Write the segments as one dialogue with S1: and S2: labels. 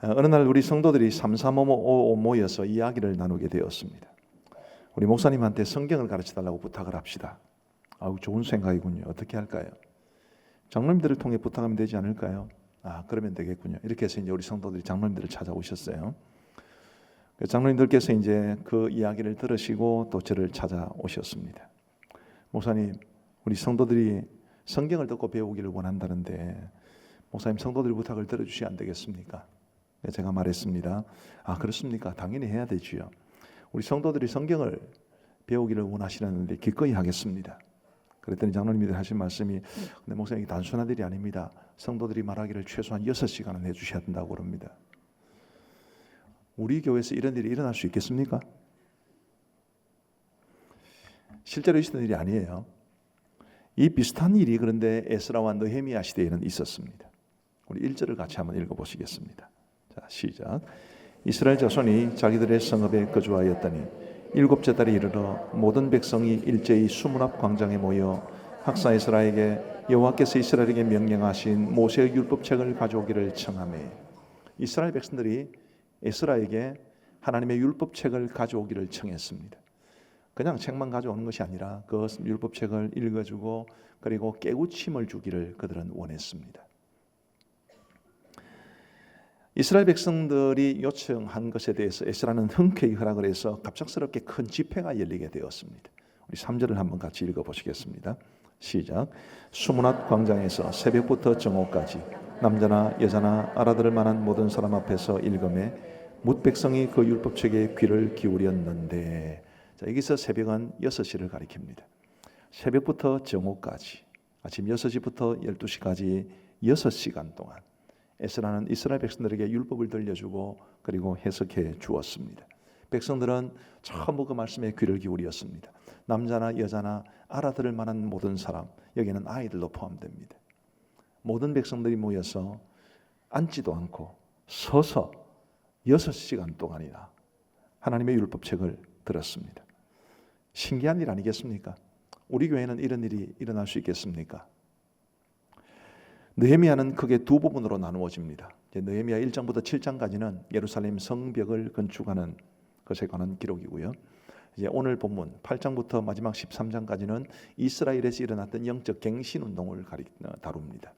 S1: 어느 날 우리 성도들이 삼삼오오 모여서 이야기를 나누게 되었습니다. 우리 목사님한테 성경을 가르쳐달라고 부탁을 합시다. 아우, 좋은 생각이군요. 어떻게 할까요? 장로님들을 통해 부탁하면 되지 않을까요? 그러면 되겠군요. 이렇게 해서 이제 우리 성도들이 장로님들을 찾아오셨어요. 장로님들께서 이제 그 이야기를 들으시고 또 저를 찾아오셨습니다. 목사님, 우리 성도들이 성경을 듣고 배우기를 원한다는데 목사님, 성도들 부탁을 들어주시면 안 되겠습니까? 제가 말했습니다. 그렇습니까? 당연히 해야 되지요. 우리 성도들이 성경을 배우기를 원하시는데 기꺼이 하겠습니다. 그랬더니 장로님들이 하신 말씀이, 근데 목사님, 단순한 일이 아닙니다. 성도들이 말하기를 최소한 6시간은 해주셔야 된다고 그럽니다. 우리 교회에서 이런 일이 일어날 수 있겠습니까? 실제로 있었던 일이 아니에요. 이 비슷한 일이 그런데 에스라와 느헤미야 시대에는 있었습니다. 우리 1절을 같이 한번 읽어보시겠습니다. 자, 시작. 이스라엘 자손이 자기들의 성읍에 거주하였더니 7째 달에 이르러 모든 백성이 일제히 수문 앞 광장에 모여 학사 에스라에게 여호와께서 이스라엘에게 명령하신 모세의 율법책을 가져오기를 청하매, 이스라엘 백성들이 에스라에게 하나님의 율법책을 가져오기를 청했습니다. 그냥 책만 가져오는 것이 아니라 그 율법책을 읽어주고 그리고 깨우침을 주기를 그들은 원했습니다. 이스라엘 백성들이 요청한 것에 대해서 에스라는 흔쾌히 허락을 해서 갑작스럽게 큰 집회가 열리게 되었습니다. 우리 3절을 한번 같이 읽어보시겠습니다. 시작. 수문앞 광장에서 새벽부터 정오까지 남자나 여자나 알아들을 만한 모든 사람 앞에서 읽음에 뭇 백성이 그 율법책에 귀를 기울였는데, 자, 여기서 새벽은 6시를 가리킵니다. 새벽부터 정오까지, 아침 6시부터 12시까지 6시간 동안 에스라는 이스라엘 백성들에게 율법을 들려주고 그리고 해석해 주었습니다. 백성들은 전부 그 말씀에 귀를 기울였습니다. 남자나 여자나 알아들을 만한 모든 사람, 여기는 아이들도 포함됩니다. 모든 백성들이 모여서 앉지도 않고 서서 6시간 동안이나 하나님의 율법책을 들었습니다. 신기한 일 아니겠습니까? 우리 교회는 이런 일이 일어날 수 있겠습니까? 느헤미야는 크게 두 부분으로 나누어집니다. 느헤미야 1장부터 7장까지는 예루살렘 성벽을 건축하는 것에 관한 기록이고요. 이제 오늘 본문 8장부터 마지막 13장까지는 이스라엘에서 일어났던 영적 갱신 운동을 다룹니다.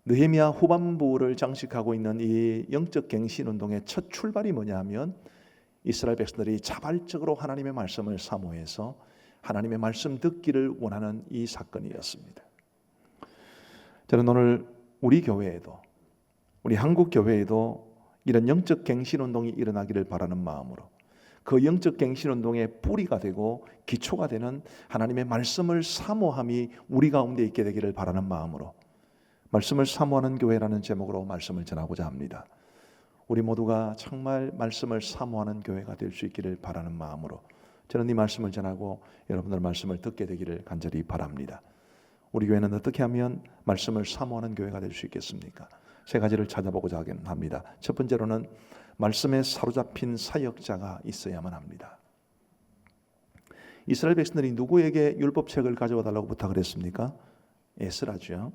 S1: 느헤미야 후반부를 장식하고 있는 이 영적 갱신 운동의 첫 출발이 뭐냐 하면 이스라엘 백성들이 자발적으로 하나님의 말씀을 사모해서 하나님의 말씀 듣기를 원하는 이 사건이었습니다. 저는 오늘 우리 교회에도, 우리 한국 교회에도 이런 영적 갱신 운동이 일어나기를 바라는 마음으로, 그 영적 갱신 운동의 뿌리가 되고 기초가 되는 하나님의 말씀을 사모함이 우리 가운데 있게 되기를 바라는 마음으로 말씀을 사모하는 교회라는 제목으로 말씀을 전하고자 합니다. 우리 모두가 정말 말씀을 사모하는 교회가 될 수 있기를 바라는 마음으로 저는 이 말씀을 전하고 여러분들 말씀을 듣게 되기를 간절히 바랍니다. 우리 교회는 어떻게 하면 말씀을 사모하는 교회가 될 수 있겠습니까? 세 가지를 찾아보고자 합니다. 첫 번째로는 말씀에 사로잡힌 사역자가 있어야만 합니다. 이스라엘 백성들이 누구에게 율법책을 가져와 달라고 부탁을 했습니까? 에스라죠.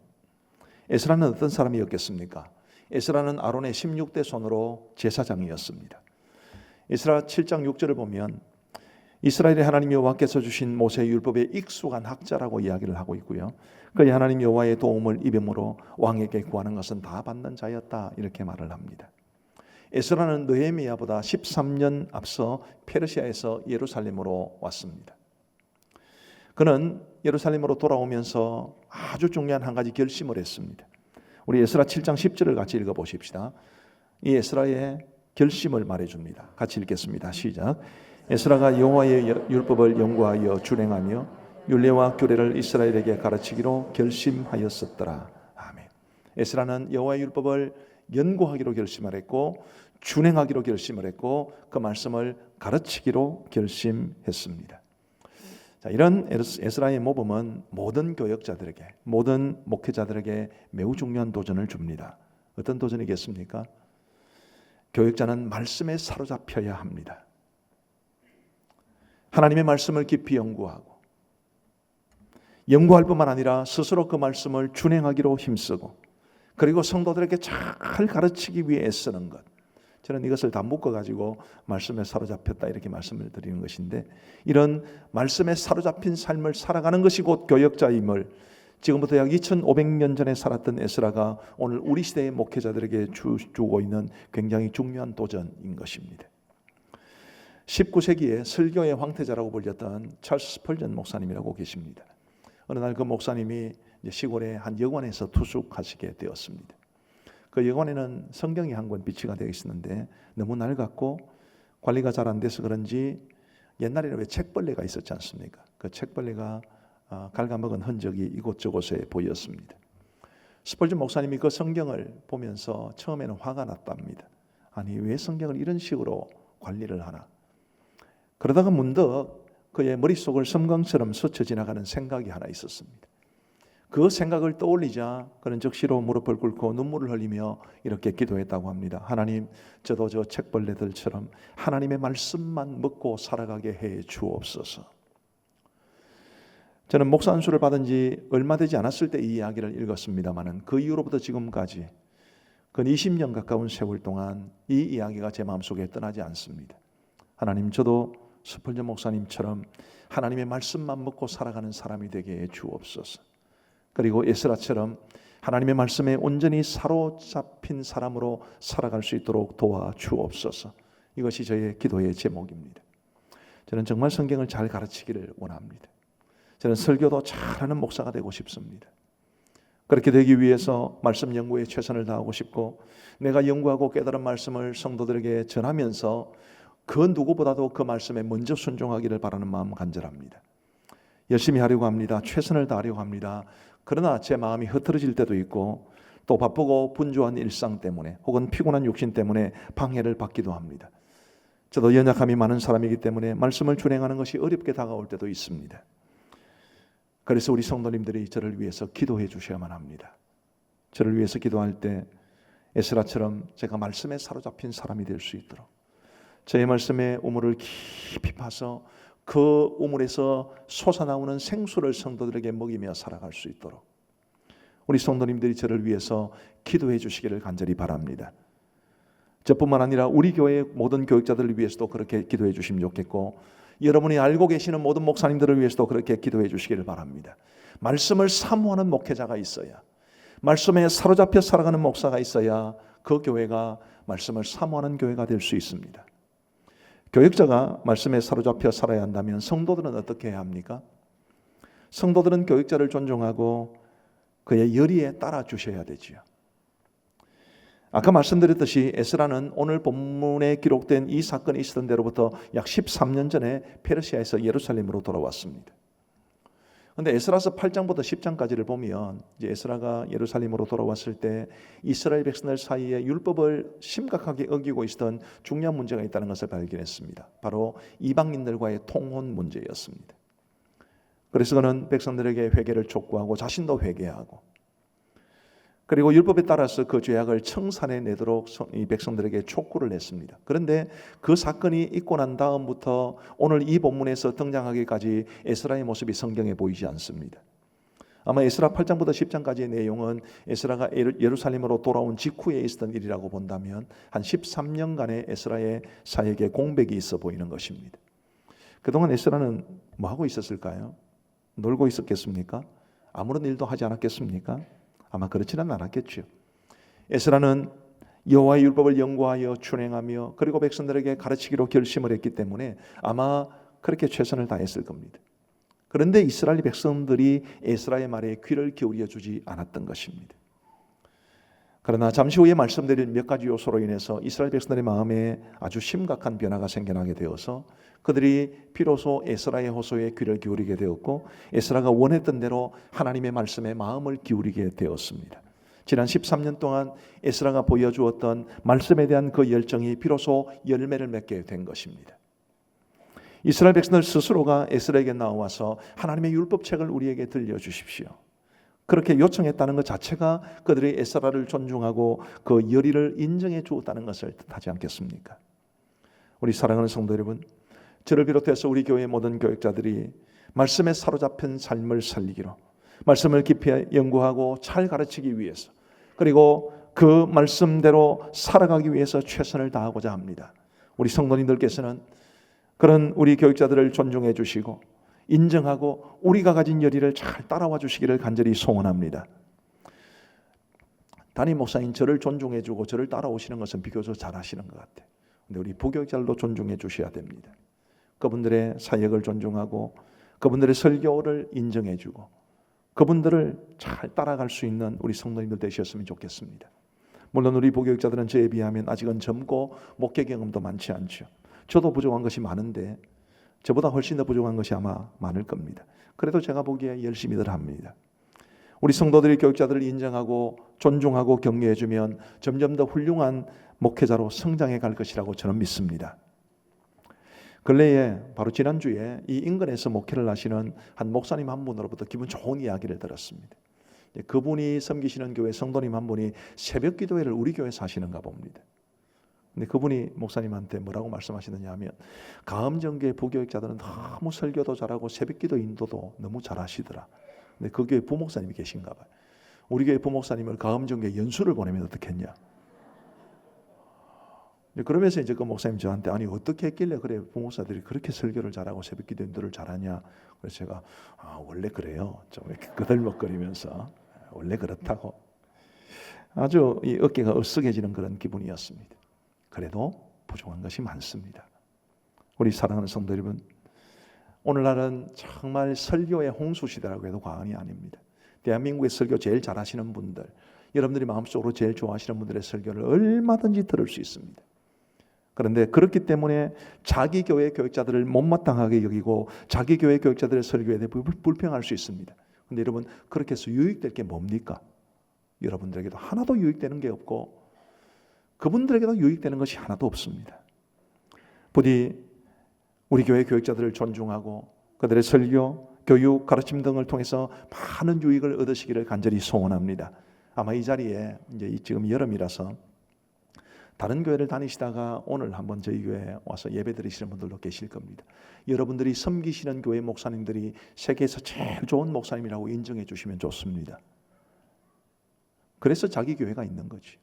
S1: 에스라는 어떤 사람이었겠습니까? 에스라는 아론의 16대 손으로 제사장이었습니다. 에스라 7장 6절을 보면 이스라엘의 하나님 여호와께서 주신 모세의 율법에 익숙한 학자라고 이야기를 하고 있고요. 그의 하나님 여호와의 도움을 입음으로 왕에게 구하는 것은 다 받는 자였다, 이렇게 말을 합니다. 에스라는 느헤미야보다 13년 앞서 페르시아에서 예루살렘으로 왔습니다. 그는 예루살렘으로 돌아오면서 아주 중요한 한 가지 결심을 했습니다. 우리 에스라 7장 10절을 같이 읽어보십시다. 이 에스라의 결심을 말해줍니다. 같이 읽겠습니다. 시작. 에스라가 여호와의 율법을 연구하여 준행하며 율례와 규례를 이스라엘에게 가르치기로 결심하였었더라. 아멘. 에스라는 여호와의 율법을 연구하기로 결심을 했고 준행하기로 결심을 했고 그 말씀을 가르치기로 결심했습니다. 자, 이런 에스라의 모범은 모든 교역자들에게, 모든 목회자들에게 매우 중요한 도전을 줍니다. 어떤 도전이겠습니까? 교역자는 말씀에 사로잡혀야 합니다. 하나님의 말씀을 깊이 연구하고 연구할 뿐만 아니라 스스로 그 말씀을 준행하기로 힘쓰고 그리고 성도들에게 잘 가르치기 위해 애쓰는 것. 저는 이것을 다 묶어가지고 말씀에 사로잡혔다 이렇게 말씀을 드리는 것인데, 이런 말씀에 사로잡힌 삶을 살아가는 것이 곧 교역자임을 지금부터 약 2500년 전에 살았던 에스라가 오늘 우리 시대의 목회자들에게 주고 있는 굉장히 중요한 도전인 것입니다. 19세기에 설교의 황태자라고 불렸던 찰스 스펄전 목사님이라고 계십니다. 어느 날 그 목사님이 시골의 한 여관에서 투숙하시게 되었습니다. 그 여관에는 성경이 한 권 비치가 되어 있었는데 너무 낡았고 관리가 잘 안 돼서 그런지 옛날에는 왜 책벌레가 있었지 않습니까? 그 책벌레가 갉아먹은 흔적이 이곳저곳에 보였습니다. 스펄전 목사님이 그 성경을 보면서 처음에는 화가 났답니다. 아니, 왜 성경을 이런 식으로 관리를 하나? 그러다가 문득 그의 머릿속을 섬광처럼 스쳐 지나가는 생각이 하나 있었습니다. 그 생각을 떠올리자 그는 즉시로 무릎을 꿇고 눈물을 흘리며 이렇게 기도했다고 합니다. 하나님, 저도 저 책벌레들처럼 하나님의 말씀만 먹고 살아가게 해 주옵소서. 저는 목사 안수를 받은 지 얼마 되지 않았을 때 이 이야기를 읽었습니다마는 그 이후로부터 지금까지 근 20년 가까운 세월 동안 이 이야기가 제 마음속에 떠나지 않습니다. 하나님, 저도 스펄전 목사님처럼 하나님의 말씀만 먹고 살아가는 사람이 되게 해 주옵소서. 그리고 에스라처럼 하나님의 말씀에 온전히 사로잡힌 사람으로 살아갈 수 있도록 도와주옵소서. 이것이 저의 기도의 제목입니다. 저는 정말 성경을 잘 가르치기를 원합니다. 저는 설교도 잘하는 목사가 되고 싶습니다. 그렇게 되기 위해서 말씀 연구에 최선을 다하고 싶고, 내가 연구하고 깨달은 말씀을 성도들에게 전하면서 그 누구보다도 그 말씀에 먼저 순종하기를 바라는 마음 간절합니다. 열심히 하려고 합니다. 최선을 다하려고 합니다. 그러나 제 마음이 흐트러질 때도 있고, 또 바쁘고 분주한 일상 때문에 혹은 피곤한 육신 때문에 방해를 받기도 합니다. 저도 연약함이 많은 사람이기 때문에 말씀을 준행하는 것이 어렵게 다가올 때도 있습니다. 그래서 우리 성도님들이 저를 위해서 기도해 주셔야만 합니다. 저를 위해서 기도할 때 에스라처럼 제가 말씀에 사로잡힌 사람이 될 수 있도록, 저의 말씀에 우물을 깊이 파서 그 우물에서 솟아나오는 생수를 성도들에게 먹이며 살아갈 수 있도록 우리 성도님들이 저를 위해서 기도해 주시기를 간절히 바랍니다. 저뿐만 아니라 우리 교회의 모든 교육자들을 위해서도 그렇게 기도해 주시면 좋겠고, 여러분이 알고 계시는 모든 목사님들을 위해서도 그렇게 기도해 주시기를 바랍니다. 말씀을 사모하는 목회자가 있어야, 말씀에 사로잡혀 살아가는 목사가 있어야 그 교회가 말씀을 사모하는 교회가 될 수 있습니다. 교육자가 말씀에 사로잡혀 살아야 한다면 성도들은 어떻게 해야 합니까? 성도들은 교육자를 존중하고 그의 열의에 따라 주셔야 되지요. 아까 말씀드렸듯이 에스라는 오늘 본문에 기록된 이 사건이 있었던 데로부터 약 13년 전에 페르시아에서 예루살렘으로 돌아왔습니다. 그런데 에스라서 8장부터 10장까지를 보면 이제 에스라가 예루살렘으로 돌아왔을 때 이스라엘 백성들 사이에 율법을 심각하게 어기고 있었던 중요한 문제가 있다는 것을 발견했습니다. 바로 이방인들과의 통혼 문제였습니다. 그래서 그는 백성들에게 회개를 촉구하고 자신도 회개하고, 그리고 율법에 따라서 그 죄악을 청산해 내도록 이 백성들에게 촉구를 했습니다. 그런데 그 사건이 있고 난 다음부터 오늘 이 본문에서 등장하기까지 에스라의 모습이 성경에 보이지 않습니다. 아마 에스라 8장부터 10장까지의 내용은 에스라가 예루살렘으로 돌아온 직후에 있었던 일이라고 본다면 한 13년간의 에스라의 사역에 공백이 있어 보이는 것입니다. 그동안 에스라는 뭐 하고 있었을까요? 놀고 있었겠습니까? 아무런 일도 하지 않았겠습니까? 아마 그렇지는 않았겠죠. 에스라는 여호와의 율법을 연구하여 준행하며 그리고 백성들에게 가르치기로 결심을 했기 때문에 아마 그렇게 최선을 다했을 겁니다. 그런데 이스라엘 백성들이 에스라의 말에 귀를 기울여 주지 않았던 것입니다. 그러나 잠시 후에 말씀드린 몇 가지 요소로 인해서 이스라엘 백성들의 마음에 아주 심각한 변화가 생겨나게 되어서 그들이 비로소 에스라의 호소에 귀를 기울이게 되었고, 에스라가 원했던 대로 하나님의 말씀에 마음을 기울이게 되었습니다. 지난 13년 동안 에스라가 보여주었던 말씀에 대한 그 열정이 비로소 열매를 맺게 된 것입니다. 이스라엘 백성들 스스로가 에스라에게 나와서 하나님의 율법책을 우리에게 들려주십시오, 그렇게 요청했다는 것 자체가 그들이 에스라를 존중하고 그 열의를 인정해 주었다는 것을 뜻하지 않겠습니까? 우리 사랑하는 성도 여러분, 저를 비롯해서 우리 교회의 모든 교육자들이 말씀에 사로잡힌 삶을 살리기로, 말씀을 깊이 연구하고 잘 가르치기 위해서, 그리고 그 말씀대로 살아가기 위해서 최선을 다하고자 합니다. 우리 성도님들께서는 그런 우리 교육자들을 존중해 주시고 인정하고 우리가 가진 열의를 잘 따라와 주시기를 간절히 소원합니다. 담임 목사님 저를 존중해 주고 저를 따라오시는 것은 비교적 잘하시는 것 같아요. 근데 우리 부교육자들도 존중해 주셔야 됩니다. 그분들의 사역을 존중하고 그분들의 설교를 인정해 주고 그분들을 잘 따라갈 수 있는 우리 성도님들 되셨으면 좋겠습니다. 물론 우리 부교육자들은 저에 비하면 아직은 젊고 목회 경험도 많지 않죠. 저도 부족한 것이 많은데 저보다 훨씬 더 부족한 것이 아마 많을 겁니다. 그래도 제가 보기에 열심히들 합니다. 우리 성도들이 교육자들을 인정하고 존중하고 격려해 주면 점점 더 훌륭한 목회자로 성장해 갈 것이라고 저는 믿습니다. 근래에 바로 지난주에 이 인근에서 목회를 하시는 한 목사님 한 분으로부터 기분 좋은 이야기를 들었습니다. 그분이 섬기시는 교회 성도님 한 분이 새벽 기도회를 우리 교회에서 하시는가 봅니다. 근데 그분이 목사님한테 뭐라고 말씀하시느냐 하면 가음정교회 부교육자들은 너무 설교도 잘하고 새벽기도 인도도 너무 잘하시더라. 근데 그 교회 부목사님이 계신가 봐요. 우리 교회 부목사님을 가음정교회 연수를 보내면 어떻겠냐. 그러면서 이제 그 목사님 저한테 아니 어떻게 했길래 그래 부목사들이 그렇게 설교를 잘하고 새벽기도 인도를 잘하냐. 그래서 제가 원래 그래요. 좀 이렇게 그들먹거리면서 원래 그렇다고 아주 이 어깨가 으쓱해지는 그런 기분이었습니다. 그래도 부족한 것이 많습니다. 우리 사랑하는 성도 여러분, 오늘날은 정말 설교의 홍수시대라고 해도 과언이 아닙니다. 대한민국의 설교 제일 잘하시는 분들, 여러분들이 마음속으로 제일 좋아하시는 분들의 설교를 얼마든지 들을 수 있습니다. 그런데 그렇기 때문에 자기 교회 교육자들을 못마땅하게 여기고 자기 교회 교육자들의 설교에 대해 불평할 수 있습니다. 그런데 여러분 그렇게 해서 유익될 게 뭡니까? 여러분들에게도 하나도 유익되는 게 없고 그분들에게도 유익되는 것이 하나도 없습니다. 부디 우리 교회 교육자들을 존중하고 그들의 설교, 교육, 가르침 등을 통해서 많은 유익을 얻으시기를 간절히 소원합니다. 아마 이 자리에 이제 지금 여름이라서 다른 교회를 다니시다가 오늘 한번 저희 교회에 와서 예배 드리시는 분들도 계실 겁니다. 여러분들이 섬기시는 교회 목사님들이 세계에서 제일 좋은 목사님이라고 인정해 주시면 좋습니다. 그래서 자기 교회가 있는 거지.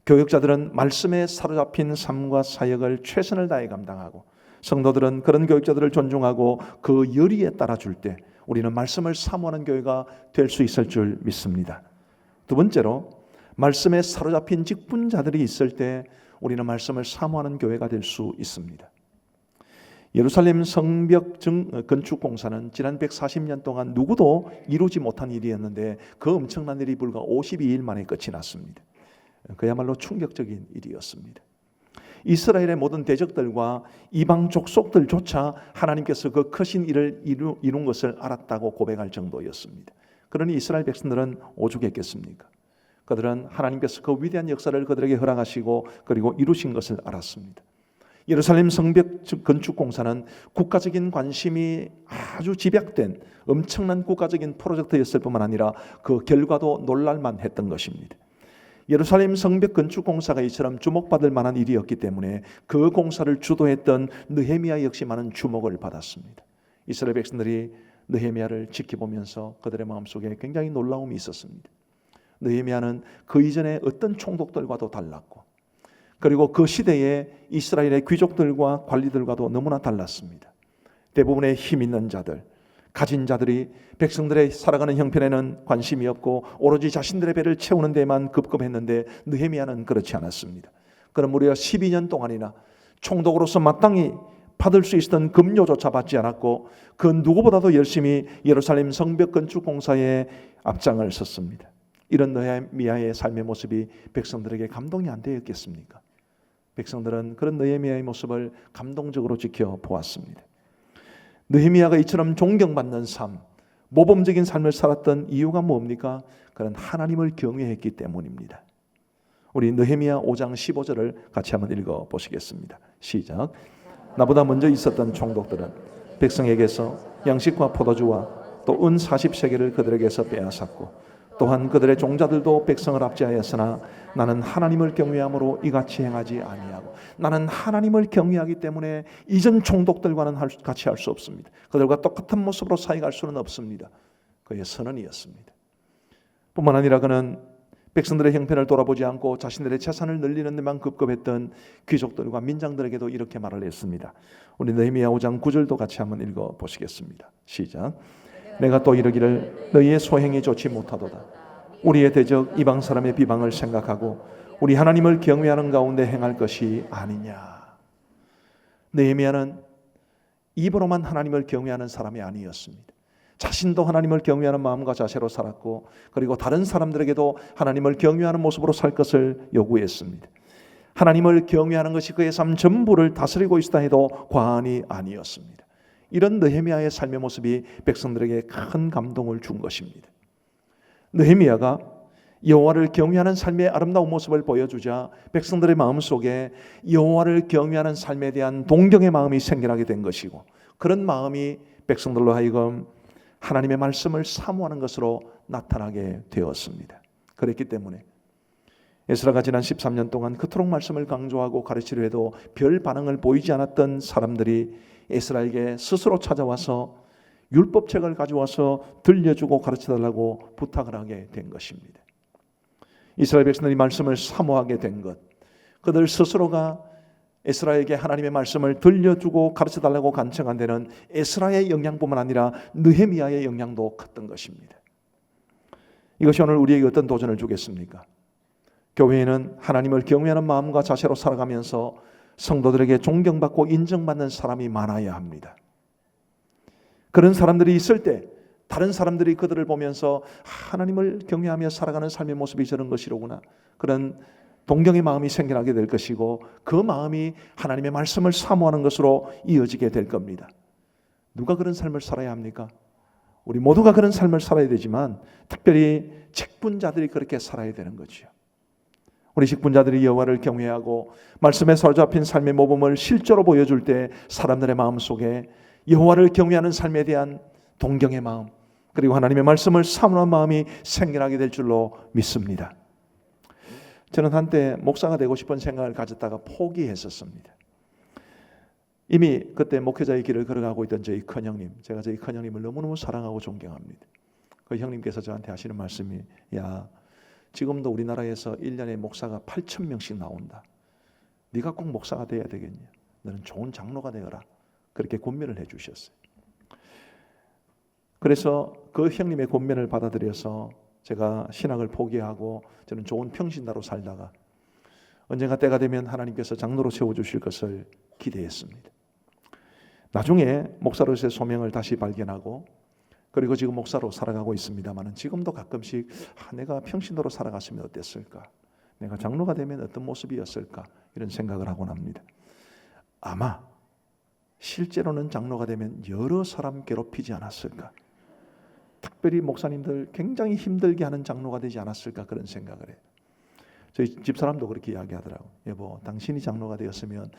S1: 교육자들은 말씀에 사로잡힌 삶과 사역을 최선을 다해 감당하고 성도들은 그런 교육자들을 존중하고 그 열의에 따라줄 때 우리는 말씀을 사모하는 교회가 될 수 있을 줄 믿습니다. 두 번째로 말씀에 사로잡힌 직분자들이 있을 때 우리는 말씀을 사모하는 교회가 될 수 있습니다. 예루살렘 성벽 건축 공사는 지난 140년 동안 누구도 이루지 못한 일이었는데 그 엄청난 일이 불과 52일 만에 끝이 났습니다. 그야말로 충격적인 일이었습니다. 이스라엘의 모든 대적들과 이방 족속들조차 하나님께서 그 크신 일을 이룬 것을 알았다고 고백할 정도였습니다. 그러니 이스라엘 백성들은 오죽했겠습니까? 그들은 하나님께서 그 위대한 역사를 그들에게 허락하시고 그리고 이루신 것을 알았습니다. 예루살렘 성벽 건축 공사는 국가적인 관심이 아주 집약된 엄청난 국가적인 프로젝트였을 뿐만 아니라 그 결과도 놀랄만 했던 것입니다. 예루살렘 성벽 건축 공사가 이처럼 주목받을 만한 일이었기 때문에 그 공사를 주도했던 느헤미야 역시 많은 주목을 받았습니다. 이스라엘 백성들이 느헤미야를 지켜보면서 그들의 마음속에 굉장히 놀라움이 있었습니다. 느헤미야는 그 이전에 어떤 총독들과도 달랐고 그리고 그 시대에 이스라엘의 귀족들과 관리들과도 너무나 달랐습니다. 대부분의 힘 있는 자들, 가진 자들이 백성들의 살아가는 형편에는 관심이 없고 오로지 자신들의 배를 채우는 데만 급급했는데 느헤미야는 그렇지 않았습니다. 그럼 무려 12년 동안이나 총독으로서 마땅히 받을 수 있었던 급료조차 받지 않았고 그 누구보다도 열심히 예루살렘 성벽 건축 공사에 앞장을 섰습니다. 이런 느헤미야의 삶의 모습이 백성들에게 감동이 안 되었겠습니까? 백성들은 그런 느헤미야의 모습을 감동적으로 지켜보았습니다. 느헤미야가 이처럼 존경받는 삶, 모범적인 삶을 살았던 이유가 뭡니까? 그는 하나님을 경외했기 때문입니다. 우리 느헤미야 5장 15절을 같이 한번 읽어보시겠습니다. 시작. 나보다 먼저 있었던 총독들은 백성에게서 양식과 포도주와 또 은 40세겔을 그들에게서 빼앗았고 또한 그들의 종자들도 백성을 압제하였으나 나는 하나님을 경외함으로 이같이 행하지 아니하고 나는 하나님을 경외하기 때문에 이전 총독들과는 같이 할 수 없습니다. 그들과 똑같은 모습으로 사역할 수는 없습니다. 그의 선언이었습니다. 뿐만 아니라 그는 백성들의 형편을 돌아보지 않고 자신들의 재산을 늘리는 데만 급급했던 귀족들과 민장들에게도 이렇게 말을 했습니다. 우리 느헤미야 5장 9절도 같이 한번 읽어보시겠습니다. 시작. 내가 또 이르기를 너희의 소행이 좋지 못하도다. 우리의 대적 이방 사람의 비방을 생각하고 우리 하나님을 경외하는 가운데 행할 것이 아니냐. 느헤미야는 입으로만 하나님을 경외하는 사람이 아니었습니다. 자신도 하나님을 경외하는 마음과 자세로 살았고, 그리고 다른 사람들에게도 하나님을 경외하는 모습으로 살 것을 요구했습니다. 하나님을 경외하는 것이 그의 삶 전부를 다스리고 있다 해도 과언이 아니었습니다. 이런 느헤미야의 삶의 모습이 백성들에게 큰 감동을 준 것입니다. 느헤미야가 여호와를 경외하는 삶의 아름다운 모습을 보여주자 백성들의 마음속에 여호와를 경외하는 삶에 대한 동경의 마음이 생겨나게 된 것이고, 그런 마음이 백성들로 하여금 하나님의 말씀을 사모하는 것으로 나타나게 되었습니다. 그랬기 때문에 에스라가 지난 13년 동안 그토록 말씀을 강조하고 가르치려 해도 별 반응을 보이지 않았던 사람들이 에스라에게 스스로 찾아와서 율법책을 가져와서 들려주고 가르쳐달라고 부탁을 하게 된 것입니다. 이스라엘 백성들이 말씀을 사모하게 된 것, 그들 스스로가 에스라에게 하나님의 말씀을 들려주고 가르쳐달라고 간청한 데는 에스라의 영향뿐만 아니라 느헤미야의 영향도 컸던 것입니다. 이것이 오늘 우리에게 어떤 도전을 주겠습니까? 교회에는 하나님을 경외하는 마음과 자세로 살아가면서 성도들에게 존경받고 인정받는 사람이 많아야 합니다. 그런 사람들이 있을 때 다른 사람들이 그들을 보면서 하나님을 경외하며 살아가는 삶의 모습이 저런 것이로구나, 그런 동경의 마음이 생겨나게 될 것이고, 그 마음이 하나님의 말씀을 사모하는 것으로 이어지게 될 겁니다. 누가 그런 삶을 살아야 합니까? 우리 모두가 그런 삶을 살아야 되지만 특별히 직분자들이 그렇게 살아야 되는 거죠. 우리 직분자들이 여호와를 경외하고 말씀에 사로잡힌 삶의 모범을 실제로 보여줄 때 사람들의 마음속에 여호와를 경외하는 삶에 대한 동경의 마음, 그리고 하나님의 말씀을 사모하는 마음이 생겨나게 될 줄로 믿습니다. 저는 한때 목사가 되고 싶은 생각을 가졌다가 포기했었습니다. 이미 그때 목회자의 길을 걸어가고 있던 저희 큰형님, 제가 저희 큰형님을 너무너무 사랑하고 존경합니다. 그 형님께서 저한테 하시는 말씀이, 야, 지금도 우리나라에서 1년에 목사가 8,000명씩 나온다. 네가 꼭 목사가 돼야 되겠냐? 너는 좋은 장로가 되어라. 그렇게 권면을 해주셨어요. 그래서 그 형님의 권면을 받아들여서 제가 신학을 포기하고 저는 좋은 평신자로 살다가 언젠가 때가 되면 하나님께서 장로로 세워주실 것을 기대했습니다. 나중에 목사로서의 소명을 다시 발견하고, 그리고 지금 목사로 살아가고 있습니다만 지금도 가끔씩 내가 평신도로 살아갔으면 어땠을까, 내가 장로가 되면 어떤 모습이었을까, 이런 생각을 하곤 합니다. 아마 실제로는 장로가 되면 여러 사람 괴롭히지 않았을까, 특별히 목사님들 굉장히 힘들게 하는 장로가 되지 않았을까, 그런 생각을 해요. 저희 집사람도 그렇게 이야기하더라고요. 여보, 당신이 장로가 되었으면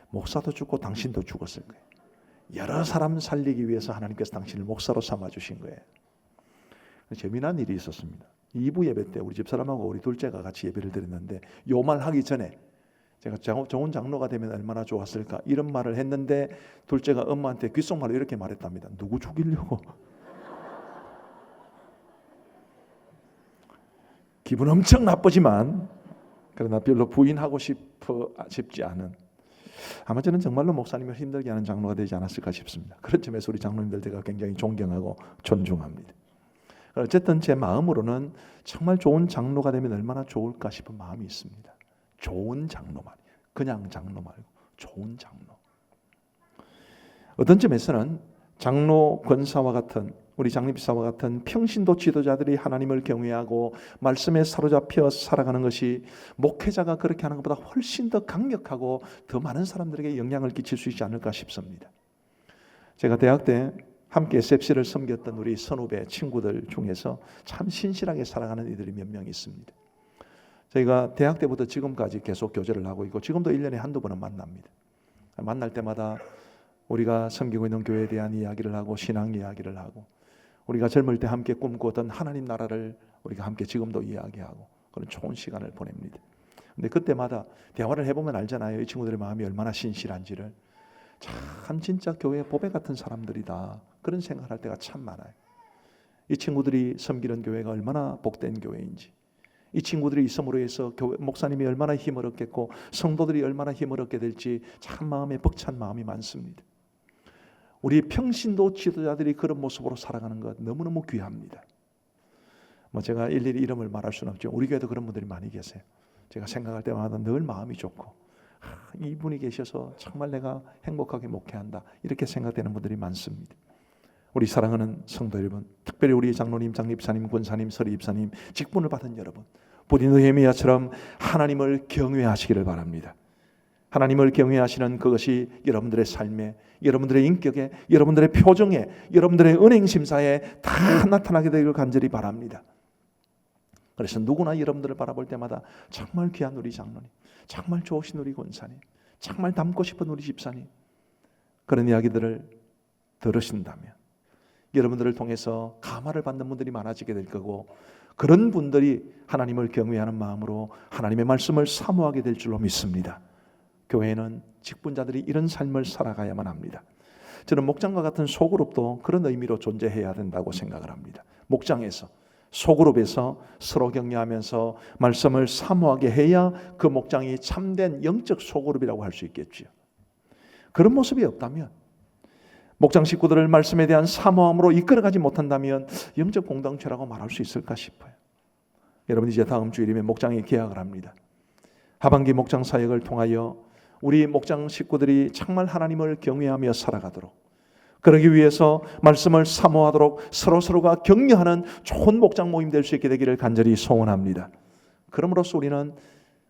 S1: 목사도 죽고 당신도 죽었을 거예요. 여러 사람 살리기 위해서 하나님께서 당신을 목사로 삼아주신 거예요. 재미난 일이 있었습니다. 2부 예배 때 우리 집사람하고 우리 둘째가 같이 예배를 드렸는데, 요 말 하기 전에 제가 좋은 장로가 되면 얼마나 좋았을까, 이런 말을 했는데 둘째가 엄마한테 귓속말로 이렇게 말했답니다. 누구 죽이려고? 기분 엄청 나쁘지만 그러나 별로 부인하고 싶지 않은, 아마 저는 정말로 목사님을 힘들게 하는 장로가 되지 않았을까 싶습니다. 그런 점에서 우리 장로님들 제가 굉장히 존경하고 존중합니다. 어쨌든 제 마음으로는 정말 좋은 장로가 되면 얼마나 좋을까 싶은 마음이 있습니다. 좋은 장로 말이에요. 그냥 장로 말고 좋은 장로. 어떤 점에서는 장로 권사와 같은, 우리 장립사와 같은 평신도 지도자들이 하나님을 경외하고 말씀에 사로잡혀 살아가는 것이 목회자가 그렇게 하는 것보다 훨씬 더 강력하고 더 많은 사람들에게 영향을 끼칠 수 있지 않을까 싶습니다. 제가 대학 때 함께 셉시를 섬겼던 우리 선후배 친구들 중에서 참 신실하게 살아가는 이들이 몇 명 있습니다. 저희가 대학 때부터 지금까지 계속 교제를 하고 있고, 지금도 1년에 한두 번은 만납니다. 만날 때마다 우리가 섬기고 있는 교회에 대한 이야기를 하고 신앙 이야기를 하고, 우리가 젊을 때 함께 꿈꾸었던 하나님 나라를 우리가 함께 지금도 이야기하고, 그런 좋은 시간을 보냅니다. 근데 그때마다 대화를 해보면 알잖아요. 이 친구들의 마음이 얼마나 신실한지를. 참 진짜 교회 보배 같은 사람들이다, 그런 생각을 할 때가 참 많아요. 이 친구들이 섬기는 교회가 얼마나 복된 교회인지, 이 친구들이 있음으로 해서 교회 목사님이 얼마나 힘을 얻겠고 성도들이 얼마나 힘을 얻게 될지 참 마음에 벅찬 마음이 많습니다. 우리 평신도 지도자들이 그런 모습으로 살아가는 것 너무너무 귀합니다. 제가 일일이 이름을 말할 수는 없죠. 우리 교회도 그런 분들이 많이 계세요. 제가 생각할 때마다 늘 마음이 좋고 이분이 계셔서 정말 내가 행복하게 목회한다 이렇게 생각되는 분들이 많습니다. 우리 사랑하는 성도 여러분, 특별히 우리 장로님, 장립사님, 권사님, 서리입사님, 직분을 받은 여러분, 부디 느헤미야처럼 하나님을 경외하시기를 바랍니다. 하나님을 경외하시는 그것이 여러분들의 삶에, 여러분들의 인격에, 여러분들의 표정에, 여러분들의 은행심사에 다 나타나게 되기를 간절히 바랍니다. 그래서 누구나 여러분들을 바라볼 때마다 정말 귀한 우리 장로님, 정말 좋으신 우리 권사님, 정말 닮고 싶은 우리 집사님, 그런 이야기들을 들으신다면 여러분들을 통해서 감화를 받는 분들이 많아지게 될 거고, 그런 분들이 하나님을 경외하는 마음으로 하나님의 말씀을 사모하게 될 줄로 믿습니다. 교회에는 직분자들이 이런 삶을 살아가야만 합니다. 저는 목장과 같은 소그룹도 그런 의미로 존재해야 된다고 생각을 합니다. 목장에서, 소그룹에서 서로 격려하면서 말씀을 사모하게 해야 그 목장이 참된 영적 소그룹이라고 할 수 있겠죠. 그런 모습이 없다면, 목장 식구들을 말씀에 대한 사모함으로 이끌어가지 못한다면 영적 공동체라고 말할 수 있을까 싶어요. 여러분, 이제 다음 주일이면 목장이 개학을 합니다. 하반기 목장 사역을 통하여 우리 목장 식구들이 정말 하나님을 경외하며 살아가도록, 그러기 위해서 말씀을 사모하도록 서로서로가 격려하는 좋은 목장 모임 될 수 있게 되기를 간절히 소원합니다. 그럼으로써 우리는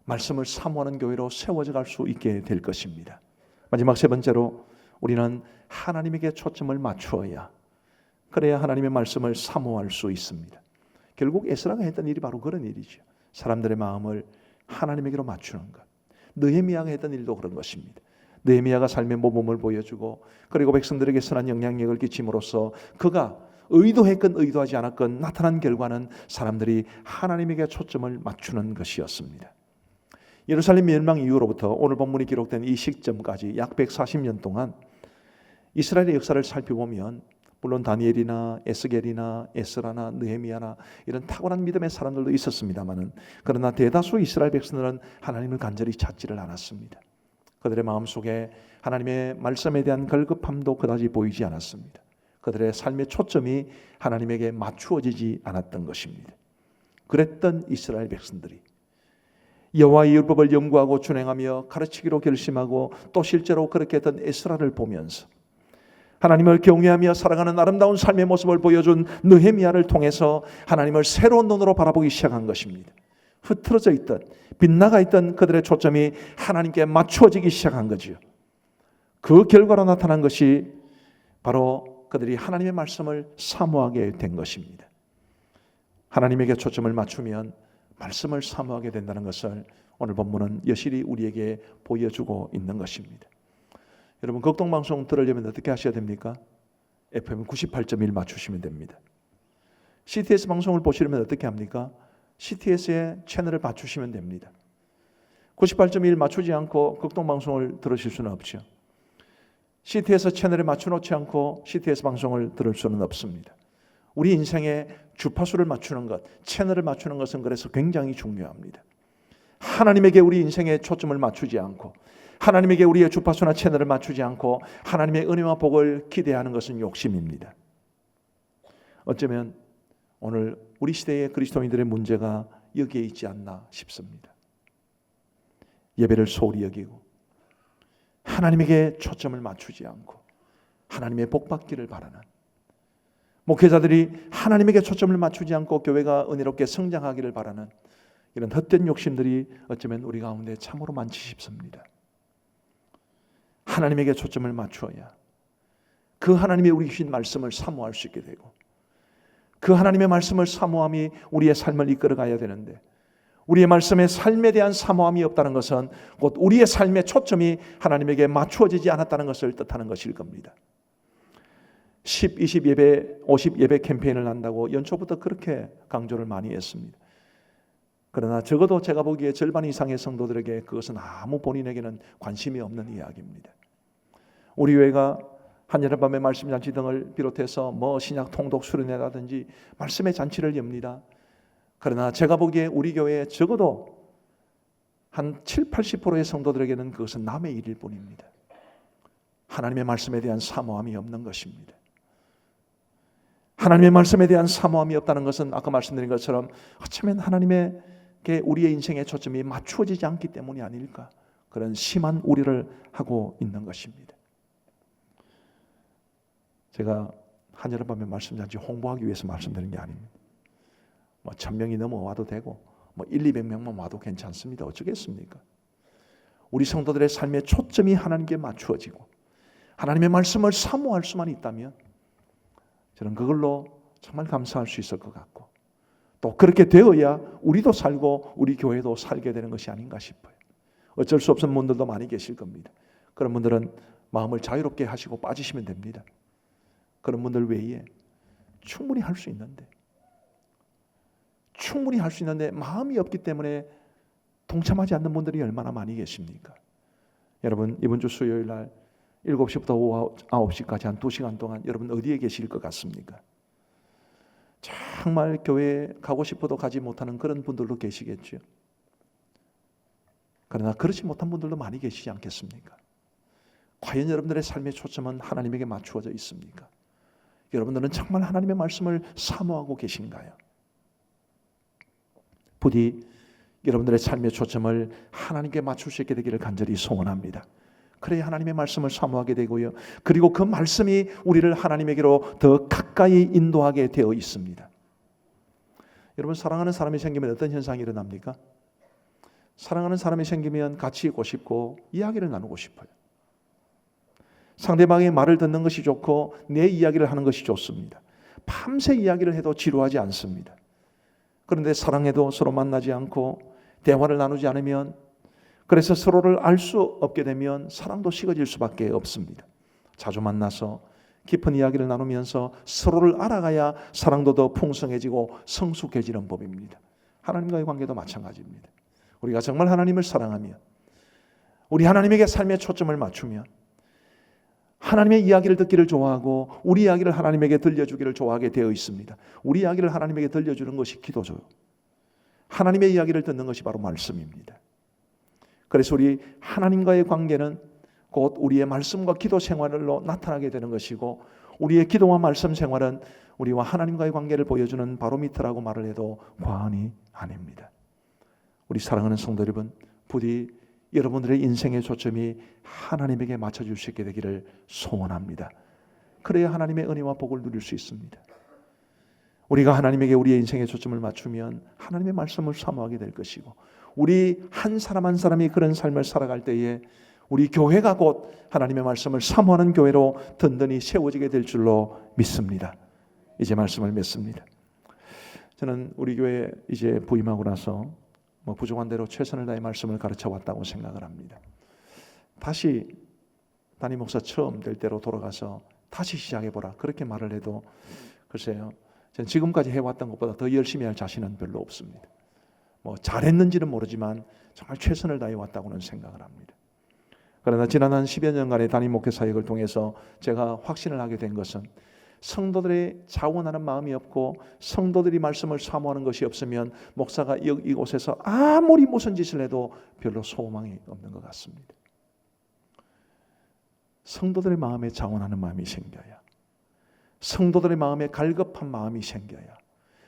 S1: 말씀을 사모하는 교회로 세워져 갈 수 있게 될 것입니다. 마지막 세 번째로, 우리는 하나님에게 초점을 맞추어야, 그래야 하나님의 말씀을 사모할 수 있습니다. 결국 에스라가 했던 일이 바로 그런 일이죠. 사람들의 마음을 하나님에게로 맞추는 것. 느헤미야가 했던 일도 그런 것입니다. 느헤미야가 삶의 모범을 보여주고, 그리고 백성들에게 선한 영향력을 끼침으로써 그가 의도했건 의도하지 않았건 나타난 결과는 사람들이 하나님에게 초점을 맞추는 것이었습니다. 예루살렘 멸망 이후로부터 오늘 본문이 기록된 이 시점까지 약 140년 동안 이스라엘의 역사를 살펴보면, 물론 다니엘이나 에스겔이나 에스라나 느헤미야나 이런 탁월한 믿음의 사람들도 있었습니다마는, 그러나 대다수 이스라엘 백성들은 하나님을 간절히 찾지를 않았습니다. 그들의 마음속에 하나님의 말씀에 대한 걸급함도 그다지 보이지 않았습니다. 그들의 삶의 초점이 하나님에게 맞추어지지 않았던 것입니다. 그랬던 이스라엘 백성들이 여호와의 율법을 연구하고 준행하며 가르치기로 결심하고 또 실제로 그렇게 했던 에스라를 보면서 하나님을 경외하며 살아가는 아름다운 삶의 모습을 보여준 느헤미야를 통해서 하나님을 새로운 눈으로 바라보기 시작한 것입니다. 흐트러져 있던, 빗나가 있던 그들의 초점이 하나님께 맞추어지기 시작한 거죠. 그 결과로 나타난 것이 바로 그들이 하나님의 말씀을 사모하게 된 것입니다. 하나님에게 초점을 맞추면 말씀을 사모하게 된다는 것을 오늘 본문은 여실히 우리에게 보여주고 있는 것입니다. 여러분, 극동방송 들으려면 어떻게 하셔야 됩니까? FM 98.1 맞추시면 됩니다. CTS 방송을 보시려면 어떻게 합니까? CTS의 채널을 맞추시면 됩니다. 98.1 맞추지 않고 극동방송을 들으실 수는 없죠. CTS 채널에 맞춰놓지 않고 CTS 방송을 들을 수는 없습니다. 우리 인생의 주파수를 맞추는 것, 채널을 맞추는 것은 그래서 굉장히 중요합니다. 하나님에게 우리 인생의 초점을 맞추지 않고, 하나님에게 우리의 주파수나 채널을 맞추지 않고 하나님의 은혜와 복을 기대하는 것은 욕심입니다. 어쩌면 오늘 우리 시대의 그리스도인들의 문제가 여기에 있지 않나 싶습니다. 예배를 소홀히 여기고 하나님에게 초점을 맞추지 않고 하나님의 복 받기를 바라는 목회자들이 하나님에게 초점을 맞추지 않고 교회가 은혜롭게 성장하기를 바라는 이런 헛된 욕심들이 어쩌면 우리 가운데 참으로 많지 싶습니다. 하나님에게 초점을 맞추어야 그 하나님의 우리 주신 말씀을 사모할 수 있게 되고, 그 하나님의 말씀을 사모함이 우리의 삶을 이끌어가야 되는데, 우리의 말씀에 삶에 대한 사모함이 없다는 것은 곧 우리의 삶의 초점이 하나님에게 맞추어지지 않았다는 것을 뜻하는 것일 겁니다. 10, 20 예배, 50 예배 캠페인을 한다고 연초부터 그렇게 강조를 많이 했습니다. 그러나 적어도 제가 보기에 절반 이상의 성도들에게 그것은 아무 본인에게는 관심이 없는 이야기입니다. 우리 교회가 한여름밤의 말씀 잔치 등을 비롯해서 신약 통독 수련회라든지 말씀의 잔치를 엽니다. 그러나 제가 보기에 우리 교회에 적어도 한 7, 80%의 성도들에게는 그것은 남의 일일 뿐입니다. 하나님의 말씀에 대한 사모함이 없는 것입니다. 하나님의 말씀에 대한 사모함이 없다는 것은 아까 말씀드린 것처럼 어쩌면 하나님에게 우리의 인생의 초점이 맞추어지지 않기 때문이 아닐까, 그런 심한 우려를 하고 있는 것입니다. 제가 한여름밤에 말씀드린지 홍보하기 위해서 말씀드린 게 아닙니다. 1000명이 넘어와도 되고 1, 200명만 와도 괜찮습니다. 어쩌겠습니까? 우리 성도들의 삶의 초점이 하나님께 맞추어지고 하나님의 말씀을 사모할 수만 있다면 저는 그걸로 정말 감사할 수 있을 것 같고, 또 그렇게 되어야 우리도 살고 우리 교회도 살게 되는 것이 아닌가 싶어요. 어쩔 수 없는 분들도 많이 계실 겁니다. 그런 분들은 마음을 자유롭게 하시고 빠지시면 됩니다. 그런 분들 외에 충분히 할 수 있는데 마음이 없기 때문에 동참하지 않는 분들이 얼마나 많이 계십니까? 여러분, 이번 주 수요일 날 7시부터 오후 9시까지 한 2시간 동안 여러분 어디에 계실 것 같습니까? 정말 교회에 가고 싶어도 가지 못하는 그런 분들도 계시겠죠. 그러나 그렇지 못한 분들도 많이 계시지 않겠습니까? 과연 여러분들의 삶의 초점은 하나님에게 맞추어져 있습니까? 여러분들은 정말 하나님의 말씀을 사모하고 계신가요? 부디 여러분들의 삶의 초점을 하나님께 맞출 수 있게 되기를 간절히 소원합니다. 그래야 하나님의 말씀을 사모하게 되고요, 그리고 그 말씀이 우리를 하나님에게로 더 가까이 인도하게 되어 있습니다. 여러분, 사랑하는 사람이 생기면 어떤 현상이 일어납니까? 사랑하는 사람이 생기면 같이 있고 싶고 이야기를 나누고 싶어요. 상대방의 말을 듣는 것이 좋고 내 이야기를 하는 것이 좋습니다. 밤새 이야기를 해도 지루하지 않습니다. 그런데 사랑해도 서로 만나지 않고 대화를 나누지 않으면, 그래서 서로를 알 수 없게 되면 사랑도 식어질 수밖에 없습니다. 자주 만나서 깊은 이야기를 나누면서 서로를 알아가야 사랑도 더 풍성해지고 성숙해지는 법입니다. 하나님과의 관계도 마찬가지입니다. 우리가 정말 하나님을 사랑하면, 우리 하나님에게 삶의 초점을 맞추면, 하나님의 이야기를 듣기를 좋아하고 우리 이야기를 하나님에게 들려주기를 좋아하게 되어 있습니다. 우리 이야기를 하나님에게 들려주는 것이 기도죠. 하나님의 이야기를 듣는 것이 바로 말씀입니다. 그래서 우리 하나님과의 관계는 곧 우리의 말씀과 기도 생활로 나타나게 되는 것이고, 우리의 기도와 말씀 생활은 우리와 하나님과의 관계를 보여주는 바로미터라고 말을 해도 과언이 아닙니다. 우리 사랑하는 성도 여러분, 부디 여러분들의 인생의 초점이 하나님에게 맞춰줄 수 있게 되기를 소원합니다. 그래야 하나님의 은혜와 복을 누릴 수 있습니다. 우리가 하나님에게 우리의 인생의 초점을 맞추면 하나님의 말씀을 사모하게 될 것이고, 우리 한 사람 한 사람이 그런 삶을 살아갈 때에 우리 교회가 곧 하나님의 말씀을 사모하는 교회로 든든히 세워지게 될 줄로 믿습니다. 이제 말씀을 맺습니다. 저는 우리 교회 이제 부임하고 나서 부족한 대로 최선을 다해 말씀을 가르쳐 왔다고 생각을 합니다. 다시 담임 목사 처음 될 때로 돌아가서 다시 시작해보라, 그렇게 말을 해도 글쎄요, 저는 지금까지 해왔던 것보다 더 열심히 할 자신은 별로 없습니다. 잘했는지는 모르지만 정말 최선을 다해 왔다고는 생각을 합니다. 그러나 지난 한 10여 년간의 담임 목회 사역을 통해서 제가 확신을 하게 된 것은, 성도들의 자원하는 마음이 없고 성도들이 말씀을 사모하는 것이 없으면 목사가 이곳에서 아무리 무슨 짓을 해도 별로 소망이 없는 것 같습니다. 성도들의 마음에 자원하는 마음이 생겨야, 성도들의 마음에 갈급한 마음이 생겨야,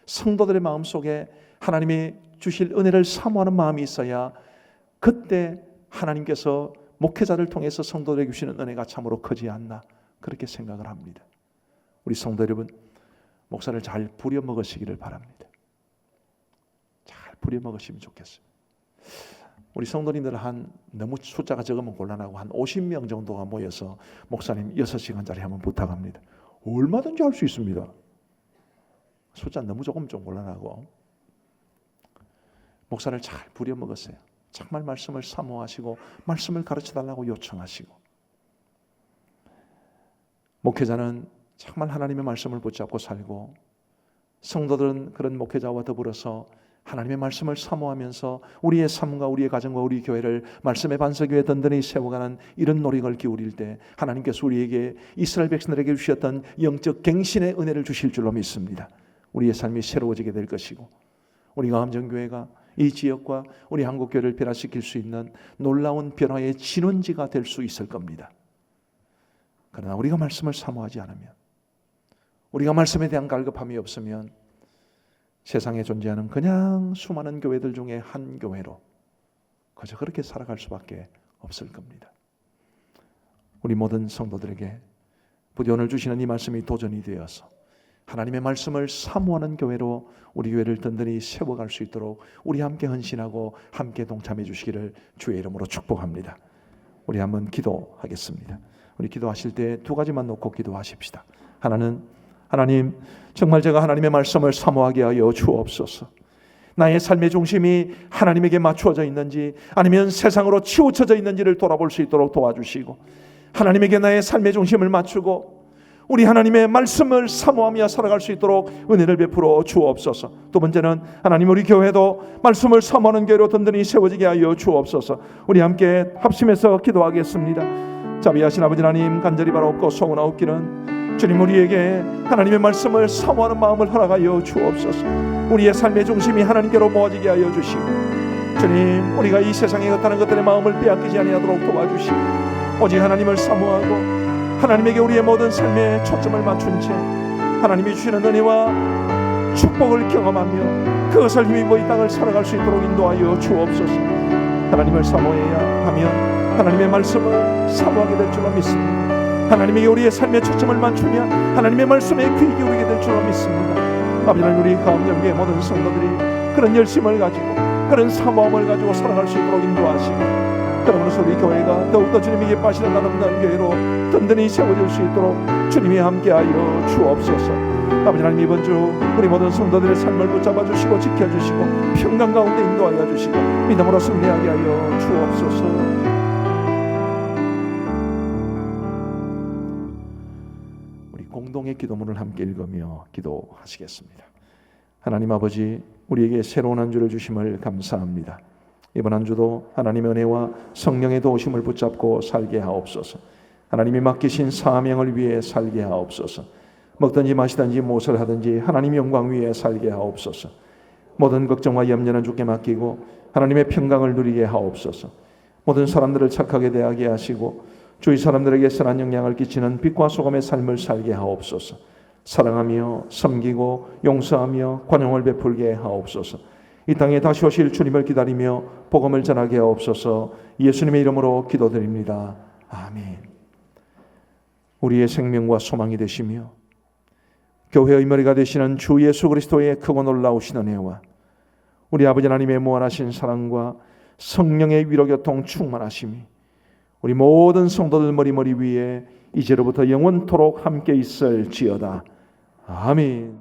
S1: 성도들의 마음 속에 하나님이 주실 은혜를 사모하는 마음이 있어야, 그때 하나님께서 목회자를 통해서 성도들에게 주시는 은혜가 참으로 크지 않나, 그렇게 생각을 합니다. 우리 성도 여러분, 목사를 잘 부려먹으시기를 바랍니다. 잘 부려먹으시면 좋겠어요. 우리 성도님들 너무 숫자가 적으면 곤란하고 한 50명 정도가 모여서 목사님 6시간짜리 한번 부탁합니다. 얼마든지 할 수 있습니다. 숫자 너무 적으면 좀 곤란하고, 목사를 잘 부려먹으세요. 정말 말씀을 사모하시고 말씀을 가르쳐달라고 요청하시고, 목회자는 정말 하나님의 말씀을 붙잡고 살고, 성도들은 그런 목회자와 더불어서 하나님의 말씀을 사모하면서 우리의 삶과 우리의 가정과 우리 교회를 말씀의 반석 위에 든든히 세워가는 이런 노력을 기울일 때 하나님께서 우리에게 이스라엘 백성들에게 주셨던 영적 갱신의 은혜를 주실 줄로 믿습니다. 우리의 삶이 새로워지게 될 것이고, 우리 가암정교회가 이 지역과 우리 한국교회를 변화시킬 수 있는 놀라운 변화의 진원지가 될 수 있을 겁니다. 그러나 우리가 말씀을 사모하지 않으면, 우리가 말씀에 대한 갈급함이 없으면 세상에 존재하는 그냥 수많은 교회들 중에 한 교회로 그저 그렇게 살아갈 수밖에 없을 겁니다. 우리 모든 성도들에게 부디 오늘 주시는 이 말씀이 도전이 되어서 하나님의 말씀을 사모하는 교회로 우리 교회를 든든히 세워갈 수 있도록 우리 함께 헌신하고 함께 동참해 주시기를 주의 이름으로 축복합니다. 우리 한번 기도하겠습니다. 우리 기도하실 때 두 가지만 놓고 기도하십시다. 하나는, 하나님, 정말 제가 하나님의 말씀을 사모하게 하여 주옵소서. 나의 삶의 중심이 하나님에게 맞추어져 있는지 아니면 세상으로 치우쳐져 있는지를 돌아볼 수 있도록 도와주시고, 하나님에게 나의 삶의 중심을 맞추고 우리 하나님의 말씀을 사모하며 살아갈 수 있도록 은혜를 베풀어 주옵소서. 두 번째는, 하나님, 우리 교회도 말씀을 사모하는 교회로 든든히 세워지게 하여 주옵소서. 우리 함께 합심해서 기도하겠습니다. 자비하신 아버지 하나님, 간절히 바라옵고 소원하옵기는 주님, 우리에게 하나님의 말씀을 사모하는 마음을 허락하여 주옵소서. 우리의 삶의 중심이 하나님께로 모아지게 하여 주시고, 주님, 우리가 이 세상에 겉하는 것들의 마음을 빼앗기지 아니하도록 도와주시고, 오직 하나님을 사모하고 하나님에게 우리의 모든 삶에 초점을 맞춘 채 하나님이 주시는 은혜와 축복을 경험하며 그것을 힘입어 이 땅을 살아갈 수 있도록 인도하여 주옵소서. 하나님을 사모해야 하면 하나님의 말씀을 사모하게 될 줄로 믿습니다. 하나님에게 우리의 삶의 초점을 맞추며 하나님의 말씀에 귀 기울이게 될 줄로 믿습니다. 아버지 하나님, 우리 가암정교회 모든 성도들이 그런 열심을 가지고 그런 사모함을 가지고 살아갈 수 있도록 인도하시고, 그러므로 우리 교회가 더욱더 주님이 기뻐하시는 아름다운 교회로 든든히 세워질 수 있도록 주님이 함께하여 주옵소서. 아버지 하나님, 이번 주 우리 모든 성도들의 삶을 붙잡아 주시고 지켜주시고 평강 가운데 인도하여 주시고 믿음으로 승리하게 하여 주옵소서. 우리 공동의 기도문을 함께 읽으며 기도하시겠습니다. 하나님 아버지, 우리에게 새로운 한 주를 주심을 감사합니다. 이번 한 주도 하나님의 은혜와 성령의 도우심을 붙잡고 살게 하옵소서. 하나님이 맡기신 사명을 위해 살게 하옵소서. 먹든지 마시든지 무엇을 하든지 하나님의 영광 위에 살게 하옵소서. 모든 걱정과 염려는 주께 맡기고 하나님의 평강을 누리게 하옵소서. 모든 사람들을 착하게 대하게 하시고 주위 사람들에게 선한 영향을 끼치는 빛과 소금의 삶을 살게 하옵소서. 사랑하며 섬기고 용서하며 관용을 베풀게 하옵소서. 이 땅에 다시 오실 주님을 기다리며 복음을 전하게 하옵소서. 예수님의 이름으로 기도드립니다. 아멘. 우리의 생명과 소망이 되시며 교회의 머리가 되시는 주 예수 그리스도의 크고 놀라우신 은혜와 우리 아버지 하나님의 무한하신 사랑과 성령의 위로교통 충만하심이 우리 모든 성도들 머리 위에 이제로부터 영원토록 함께 있을지어다. 아멘.